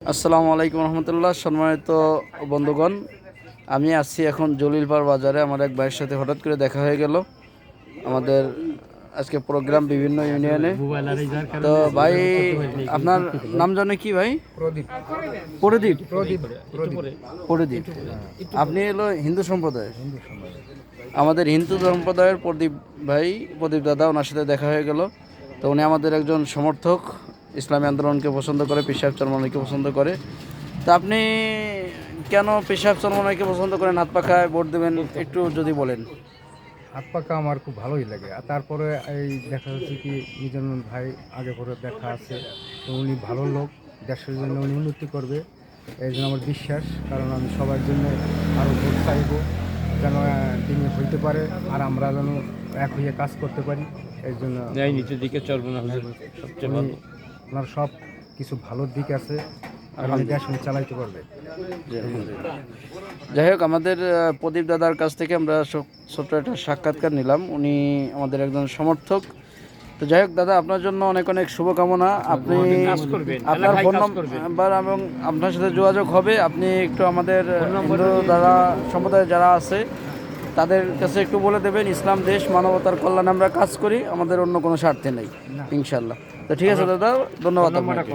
আসসালামু আলাইকুম রহমতুল্লাহ। সম্মানিত বন্ধুগণ, আমি আছি এখন জলিলপাড় বাজারে। আমার এক ভাইয়ের সাথে হঠাৎ করে দেখা হয়ে গেল। আমাদের আজকে প্রোগ্রাম বিভিন্ন ইউনিয়নে। তো ভাই, আপনার নাম জানে কি ভাই? প্রদীপ। প্রদীপ, আপনি হলো হিন্দু সম্প্রদায়ের? আমাদের হিন্দু সম্প্রদায়ের প্রদীপ ভাই, প্রদীপ দাদা, ওনার সাথে দেখা হয়ে গেল। তো উনি আমাদের একজন সমর্থক, ইসলামী আন্দোলনকে পছন্দ করে, পীর সাহেব চরমনাইকে পছন্দ করে। তা আপনি কেন পীর সাহেব চরমনাইকে পছন্দ করেন? হাত পাখায় ভোট দেবেন, একটু যদি বলেন। হাত পাকা আমার খুব ভালোই লাগে। আর তারপরে এই দেখা যাচ্ছে কি মিজানুর ভাই আগে পরে দেখা আছে, তো উনি ভালো লোক, দেশের জন্য উনি উন্নতি করবে, এই জন্য আমার বিশ্বাস। কারণ আমি সবার জন্য আরও ভোট চাইব, যেন তিনি হইতে পারে আর আমরা যেন এক হয়ে কাজ করতে পারি। এই জন্য নিচের দিকে চলবে না, সবচেয়ে ভালো। ওনার সব কিছু ভালো দিক আছে, আগামী দেশ উনি চালাইতে পারবে। যাই হোক, আমাদের প্রদীপ দাদার কাছ থেকে আমরা ছোট্ট একটা সাক্ষাৎকার নিলাম। উনি আমাদের একজন সমর্থক। তো যাই হোক দাদা, আপনার জন্য অনেক অনেক শুভকামনা। আপনি আপনার ফোন নাম্বার এবং আপনার সাথে যোগাযোগ হবে। আপনি একটু আমাদের হিন্দু দ্বারা সম্প্রদায় যারা আছে তাদের কাছে একটু বলে দেবেন, ইসলাম দেশ মানবতার কল্যাণে আমরা কাজ করি, আমাদের অন্য কোনো স্বার্থে নেই ইনশাল্লাহ। তো ঠিক আছে দাদা, ধন্যবাদ আপনাকে।